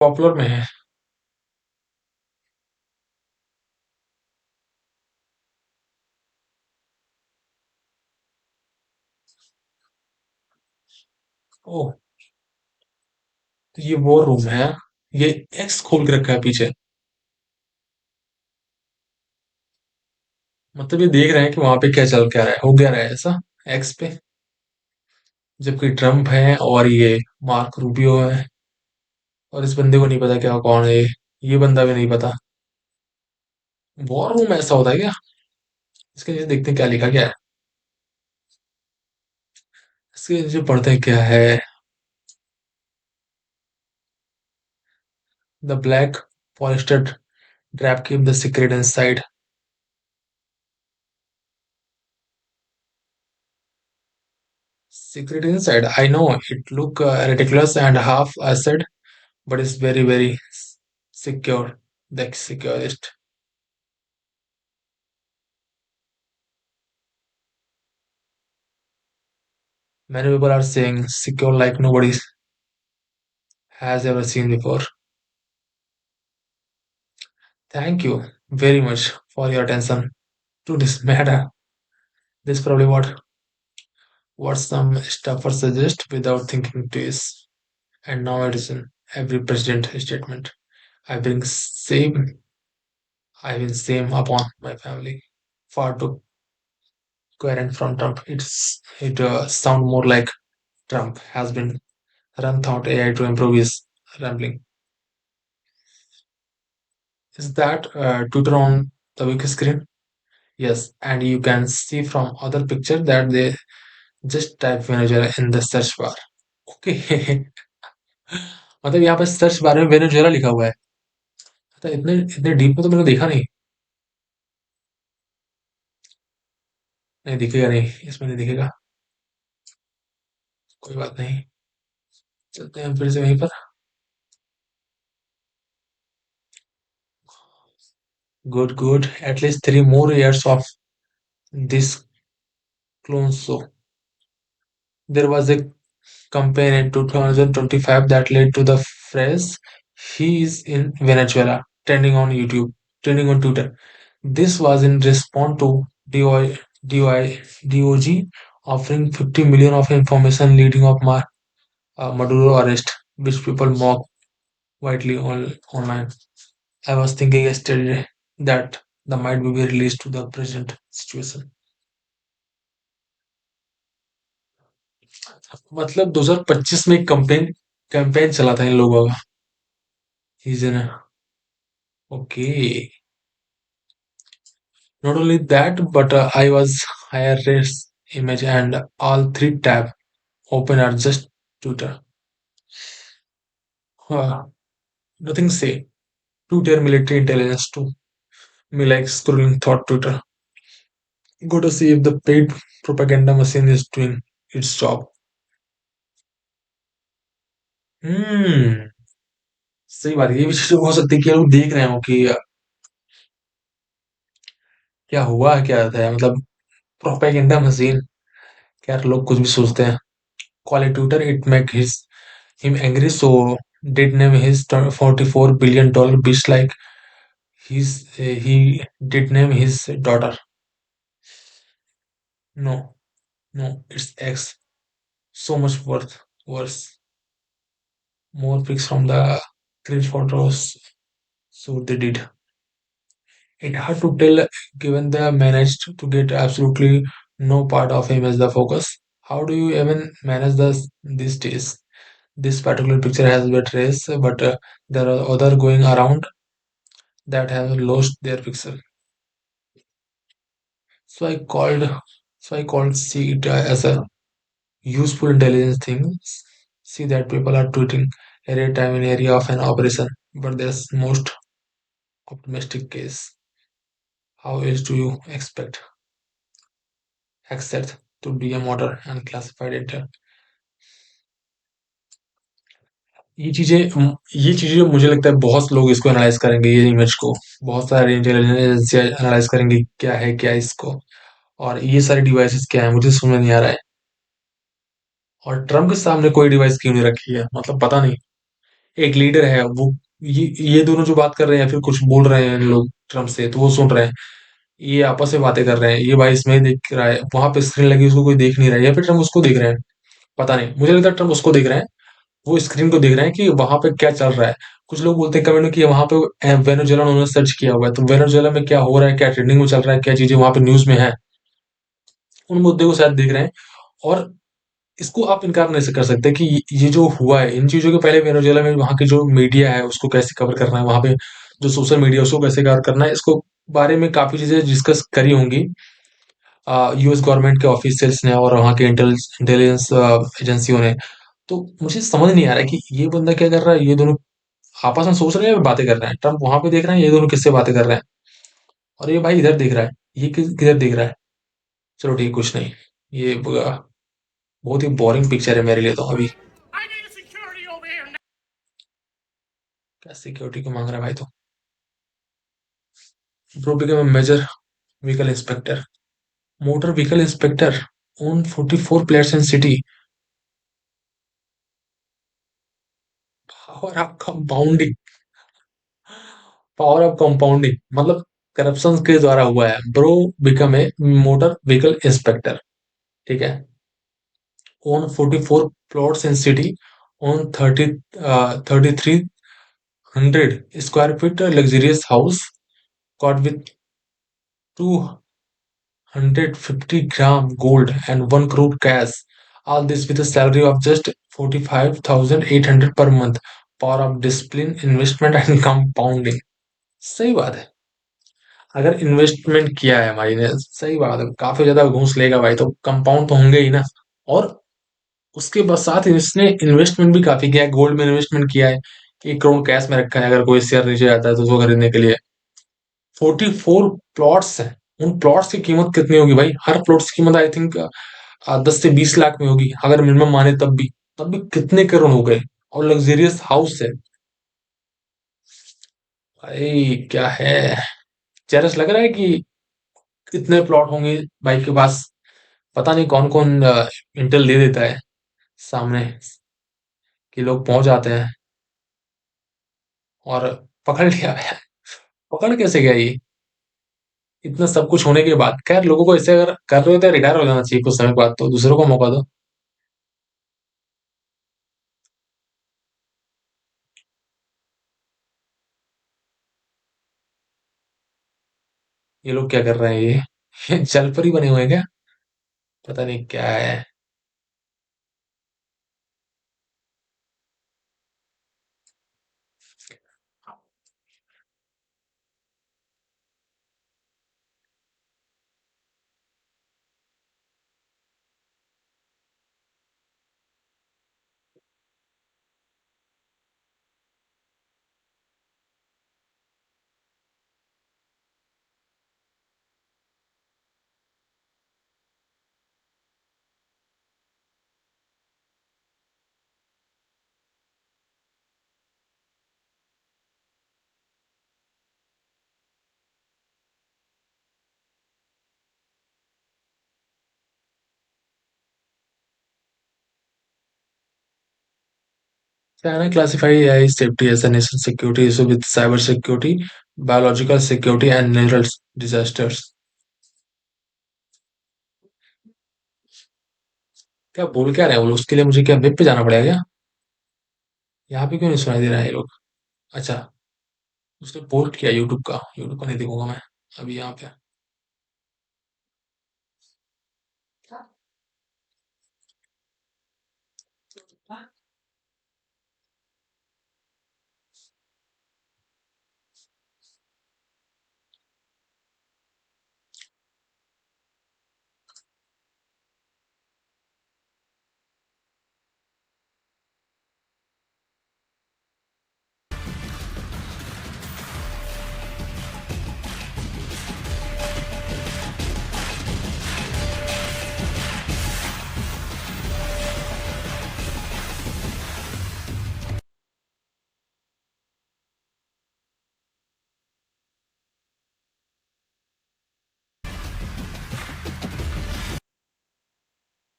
Popular में है। ओह, तो ये वो रूम है। ये एक्स खोल के रखा है पीछे। मतलब ये देख रहे हैं कि वहां पे क्या चल क्या रहा है, हो क्या रहा है ऐसा एक्स पे। जबकि ट्रम्प है और ये मार्क रूबियो है। और इस बंदे को नहीं पता क्या कौन है ये बंदा भी नहीं पता। वॉर रूम ऐसा होता है क्या? इसके नीचे देखते हैं क्या लिखा गया है। इसके नीचे पढ़ते हैं क्या है। The black polyester drape keep the secret inside. Secret inside. I know it look ridiculous and half acid, but it's very very secure. The securest. Many people are saying secure like nobody has ever seen before. Thank you very much for your attention to this matter. This is probably what some staffer suggest without thinking twice. And now it is in every president statement. I bring same I will same upon my family. Far too coherent from Trump. It sound more like Trump has been run thought AI to improve his rambling. Is that Twitter on the big screen? Yes, and you can see from other picture that they just type Venezuela in the search bar. Okay. मतलब यहाँ पे search bar में Venezuela लिखा हुआ है। मतलब इतने इतने डीप में तो मैंने देखा नहीं। नहीं दिखेगा, नहीं इसमें नहीं दिखेगा। कोई बात नहीं। चलते हैं फिर से वहीं पर। Good good, at least 3 more years of this clone show. There was a campaign in 2025 that led to the phrase "He is in Venezuela" trending on YouTube, trending on Twitter. This was in response to DOG offering 50 million of information leading of Maduro arrest, which people mock widely online. I was thinking yesterday that the might be released to the present situation. मतलब 2025 में एक campaign चला था इन लोगों का। He's in a okay. Not only that, but I was higher res image and all three tab open are just Twitter. Uh, Nothing say. Twitter military intelligence too. Me like scrolling thought Twitter. Go to see if the paid propaganda machine is doing its job. हम्म, सही बात है। ये भी चीज हो सकती है कि लोग देख रहे हो कि क्या हुआ क्या था, मतलब प्रोपेगेंडा मशीन। यार लोग कुछ भी सोचते हैं। Call it Twitter, it make him angry, so did name his $44 billion beast like he did name his daughter. No, no, it's X. So much worse. More pics from the cringe photos. So they did. It hard to tell given they managed to get absolutely no part of him as the focus. How do you even manage these days? This particular picture has been raised, but there are other going around that have lost their pixel. So I called, so I called see it as a useful intelligence thing. See that people are tweeting every time in area of an operation, but there's most optimistic case. How else do you expect access to DM order and classified data? ये चीजें मुझे लगता है बहुत लोग इसको analyse करेंगे, ये इमेज को। बहुत सारे इंटेलिजेंस एजेंसी एनालाइज करेंगे क्या है इसको। और ये सारे डिवाइसेस क्या है मुझे समझ नहीं आ रहा है। और ट्रम्प के सामने कोई डिवाइस क्यों नहीं रखी है, मतलब पता नहीं। एक लीडर है वो, ये दोनों जो बात कर रहे हैं या फिर कुछ बोल रहे हैं लोग ट्रम्प से, तो वो सुन रहे हैं, ये आपस में बातें कर रहे हैं, ये भाई इसमें देख रहा है, वहां पे स्क्रीन लगी उसको कोई देख नहीं रहा है, या फिर ट्रम्प उसको देख रहे हैं, पता नहीं, मुझे लगता है ट्रम्प उसको देख रहे हैं, वो स्क्रीन को देख रहे हैं कि वहां पे क्या चल रहा है। कुछ लोग बोलते हैं कमेंट में कि वहां पे वेनेजुएला उन्होंने सर्च किया हुआ है, तो वेनेजुएला में क्या हो रहा है, क्या ट्रेंडिंग में चल रहा है, क्या चीजें वहां पे न्यूज में है, उन मुद्दे को शायद देख रहे हैं। और इसको आप इनकार नहीं कर सकते कि ये जो हुआ है, इन चीजों के पहले वेनेजुएला में वहाँ की जो मीडिया है उसको कैसे कवर करना है, वहां पे जो सोशल मीडिया उसको कैसे कवर करना है, इसको बारे में काफी चीजें डिस्कस करी होंगी यूएस गवर्नमेंट के ऑफिशियल्स ने और वहाँ के इंटेलिजेंस एजेंसियों ने। तो मुझे समझ नहीं आ रहा है कि ये बंदा क्या कर रहा है, ये दोनों आपस में सोच रहे हैं या बातें कर रहे हैं, ट्रम्प वहां पे देख रहे हैं, ये दोनों किससे बातें कर रहे हैं, और ये भाई इधर देख रहा है, ये किधर देख रहा है। चलो ठीक, कुछ नहीं, ये बहुत ही बोरिंग पिक्चर है मेरे लिए तो अभी। क्या सिक्योरिटी को मांग रहा है भाई, तो bro become a major vehicle inspector, motor vehicle inspector, own 44 players in city, power of compounding, power of compounding मतलब करप्शन के द्वारा हुआ है bro, become a motor vehicle inspector, ठीक है, own 44 plots in city, own 3300 square feet luxurious house, got with 250 gram gold and 1 crore cash. All this with a salary of just 45,800 per month. Power of discipline, investment and compounding. सही बात है, अगर investment किया है भाई ने, सही बात है, काफी ज्यादा घूस लेगा भाई, तो कंपाउंड तो होंगे ही ना। और उसके बाद साथ ही इसने इन्वेस्टमेंट भी काफी किया है, गोल्ड में इन्वेस्टमेंट किया है, 1 करोड़ कैश में रखा है, अगर कोई शेयर नीचे आता है तो उसको खरीदने के लिए। 44 प्लॉट्स हैं, उन प्लॉट्स की कीमत कितनी होगी भाई, हर प्लॉट्स की कीमत आई थिंक 10 से 20 लाख में होगी, अगर मिनिमम माने तब भी कितने करोड़ हो गए। और लग्जरियस हाउस है भाई, क्या है, चेरस लग रहा है कि इतने प्लॉट होंगे भाई के पास, पता नहीं कौन कौन इंटेल दे देता है सामने, कि लोग पहुंच जाते हैं और पकड़ लिया है। पकड़ कैसे गया ये, इतना सब कुछ होने के बाद। खैर, लोगों को ऐसे अगर कर रहे हो तो रिटायर हो जाना चाहिए कुछ समय बाद, तो दूसरों को मौका दो। ये लोग क्या कर रहे हैं ये जल परी बने हुए हैं क्या, पता नहीं क्या है। China classify AI safety as a national security issue with cyber security, biological security, and natural disasters. क्या बोल क्या रहे हैं वो लोग, उसके लिए मुझे क्या वेब पे जाना पड़ेगा क्या, यहाँ पे क्यों नहीं सुनाई दे रहा है ये लोग। अच्छा, उसने पोस्ट किया यूट्यूब का, यूट्यूब का नहीं देखूंगा मैं अभी यहाँ पे।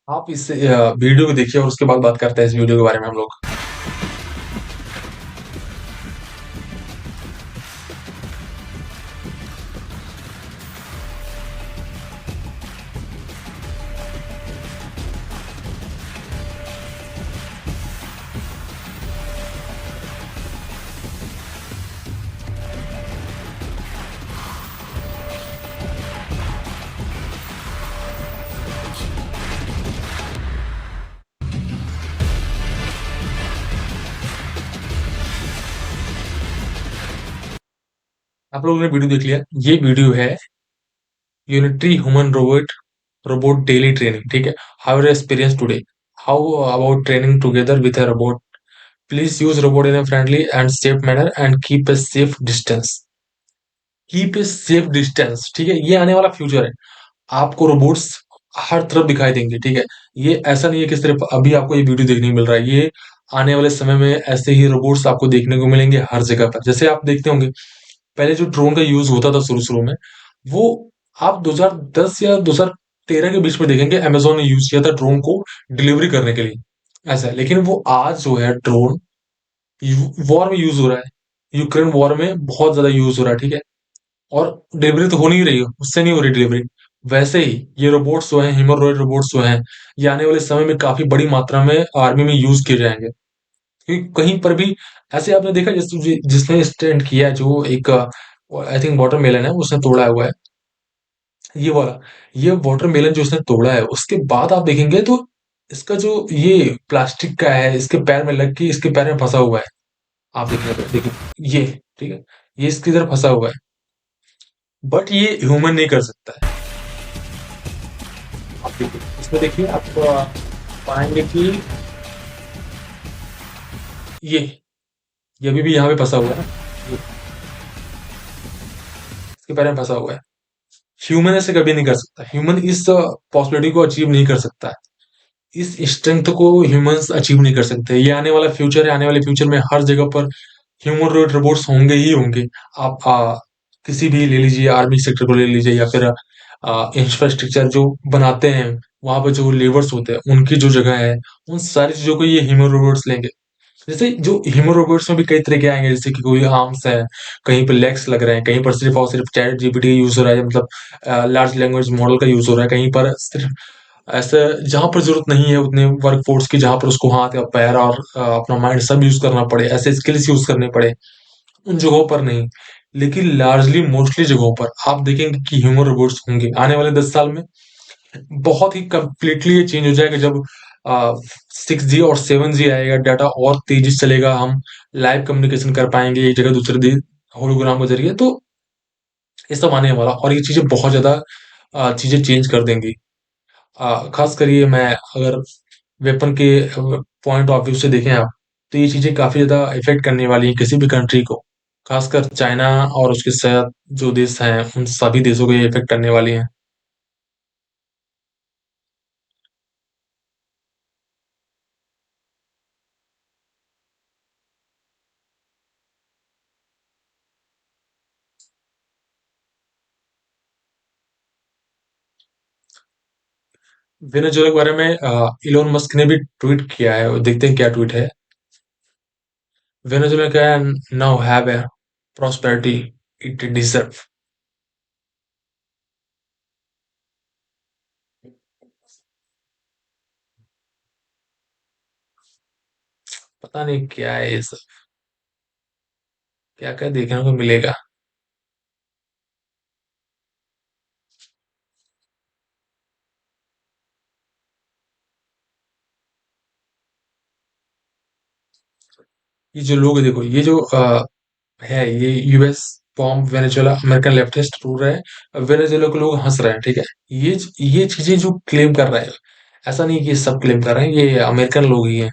आप इस वीडियो को देखिए और उसके बाद बात करते हैं इस वीडियो के बारे में हम लोग। आप लोगों ने वीडियो देख लिया, ये वीडियो है unitary human robot robot daily training, ठीक है। How experience today, how about training together with a robot, please use robot in a friendly and safe manner and keep a safe distance, keep a safe distance, ठीक है। ये आने वाला future है, आपको robots हर तरफ दिखाई देंगे, ठीक है। ये ऐसा नहीं है कि सिर्फ अभी आपको ये वीडियो देखने को मिल रहा है, ये आने वाले समय में ऐसे ही रोबोट्स आपको देखने को मिलेंगे हर जगह पर। जैसे आप देखते होंगे पहले जो ड्रोन का यूज होता था शुरू शुरू में, वो आप 2010 या 2013 के बीच में देखेंगे अमेजोन ने यूज किया था ड्रोन को डिलीवरी करने के लिए, ऐसा है। लेकिन वो आज जो है ड्रोन वॉर में यूज हो रहा है, यूक्रेन वॉर में बहुत ज्यादा यूज हो रहा है, ठीक है। और डिलीवरी तो हो नहीं रही है, उससे नहीं हो रही डिलीवरी। वैसे ही ये रोबोट्स जो हैं, ह्यूमनॉइड रोबोट्स जो हैं, ये आने वाले समय में काफी बड़ी मात्रा में आर्मी में यूज किए जाएंगे। क्योंकि कहीं पर भी ऐसे आपने देखा, जिसने स्टैंड किया है, जो एक आई थिंक वाटरमेलन है, उसने तोड़ा हुआ है ये वाला, ये वाटरमेलन जो उसने तोड़ा है, उसके बाद आप देखेंगे तो इसका जो ये प्लास्टिक का है, इसके पैर में लग के इसके पैर में फंसा हुआ है। आप देखिए देखिए ये, ठीक है, ये इसकी तरफ फंसा हुआ है, बट ये ह्यूमन नहीं कर सकता है। आप देखिए इसमें, देखिए आप पाएंगे कि ये अभी भी यहाँ पे फंसा हुआ है ना, ये इसके पैर में फंसा हुआ है। ह्यूमन ऐसे कभी नहीं कर सकता, ह्यूमन इस पॉसिबिलिटी को अचीव नहीं कर सकता है, इस स्ट्रेंथ को ह्यूमंस अचीव नहीं कर सकते। ये आने वाला फ्यूचर है, आने वाले फ्यूचर में हर जगह पर ह्यूमन रोबोट्स होंगे ही होंगे। आप किसी भी ले लीजिए, आर्मी सेक्टर को ले लीजिए, या फिर इंफ्रास्ट्रक्चर जो बनाते हैं, वहां पर जो लेबर्स होते हैं उनकी जो जगह है, उन सारी चीजों को ये ह्यूमन रोबोट्स लेंगे। जैसे जो ह्यूमन रोबोट्स में भी कई तरह के आएंगे, जैसे कि कोई आर्म्स है, कहीं पर लेग्स लग रहे हैं, कहीं पर सिर्फ और सिर्फ चैट जीपीटी यूज हो रहा है, मतलब लार्ज लैंग्वेज मॉडल का यूज हो रहा है, कहीं पर सिर्फ ऐसे जहां पर जरूरत नहीं है उतने वर्क फोर्स की, जहां पर उसको हाथ या पैर और अपना माइंड सब यूज करना पड़े, ऐसे स्किल्स यूज करने पड़े, उन जगहों पर नहीं। लेकिन लार्जली मोस्टली जगहों पर आप देखेंगे कि ह्यूमन रोबोट्स होंगे आने वाले 10 साल में। बहुत ही कंप्लीटली ये चेंज हो जाएगा जब 6G और 7G आएगा, डाटा और तेजी से चलेगा, हम लाइव कम्युनिकेशन कर पाएंगे एक जगह दूसरे दिन होलोग्राम के जरिए। तो ये सब आने वाला, और ये चीजें बहुत ज्यादा चीजें चेंज कर देंगी। खास करिए मैं अगर वेपन के पॉइंट ऑफ व्यू से देखें आप, तो ये चीजें काफी ज्यादा इफेक्ट करने वाली हैं किसी भी कंट्री को, खासकर चाइना और उसके साथ जो देश हैं उन सभी देशों को ये इफेक्ट करने वाली हैं। वेनेजुएला के बारे में इलोन मस्क ने भी ट्वीट किया है, देखते हैं क्या ट्वीट है। Venezuela can now have a prosperity it deserve। पता नहीं क्या है ये सब, क्या क्या देखने को मिलेगा। ये जो लोग देखो, ये जो है, ये US bomb Venezuela, American leftist rule रहे हैं, वेनेजुएला के लोग हंस रहे हैं, ठीक है। ये चीजें जो क्लेम कर रहे हैं, ऐसा नहीं कि ये सब क्लेम कर रहे हैं, ये अमेरिकन लोग ही हैं।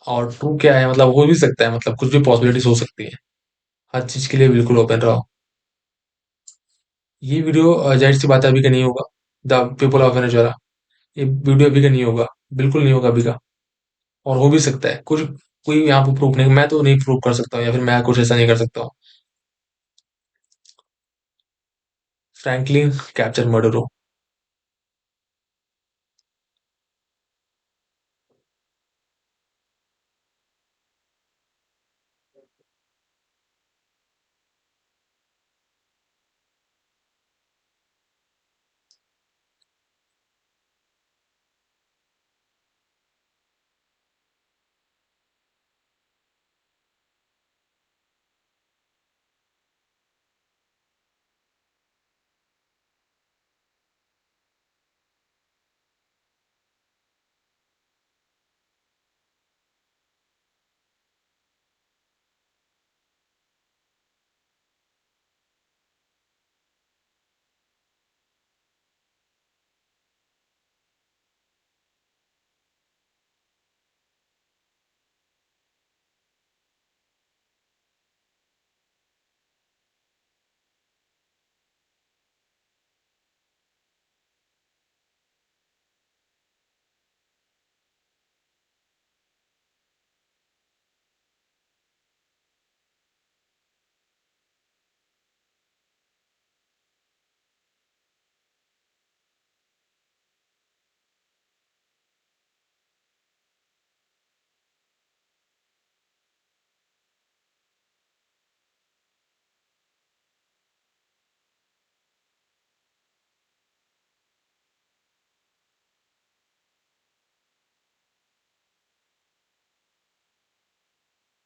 और ट्रू क्या है, मतलब हो भी सकता है, मतलब कुछ भी पॉसिबिलिटीज हो सकती है। हर चीज के लिए बिल्कुल ओपन रहो। ये वीडियो जाहिर सी बात है अभी का नहीं होगा, द पीपल ऑफ वेनेजुएला, ये वीडियो अभी का नहीं होगा, बिल्कुल नहीं होगा अभी का। और हो भी सकता है कुछ, कोई यहाँ पे प्रूफ नहीं, मैं तो नहीं प्रूव कर सकता हूँ, या फिर मैं कुछ ऐसा नहीं कर सकता हूँ। फ्रैंकलिन कैप्चर मर्डरो।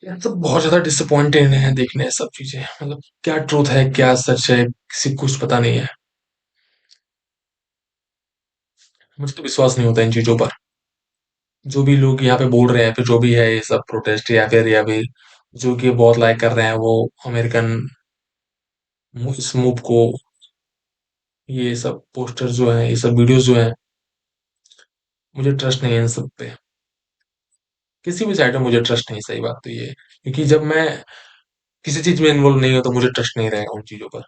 ये सब बहुत ज्यादा डिसअपॉइंटिंग है देखने सब चीजें, मतलब क्या ट्रूथ है क्या सच है किसी को कुछ पता नहीं है। मुझे तो विश्वास नहीं होता इन चीजों पर। जो भी लोग यहाँ पे बोल रहे हैं फिर जो भी है ये सब प्रोटेस्ट या फिर जो कि बहुत लाइक कर रहे हैं वो अमेरिकन इस मूव को, ये सब पोस्टर जो है ये सब वीडियोस जो है, मुझे ट्रस्ट नहीं है इन सब पे। किसी भी साइड में मुझे ट्रस्ट नहीं, सही बात तो ये है। क्योंकि जब मैं किसी चीज में इन्वॉल्व नहीं हूं तो मुझे ट्रस्ट नहीं रहेगा उन चीजों पर।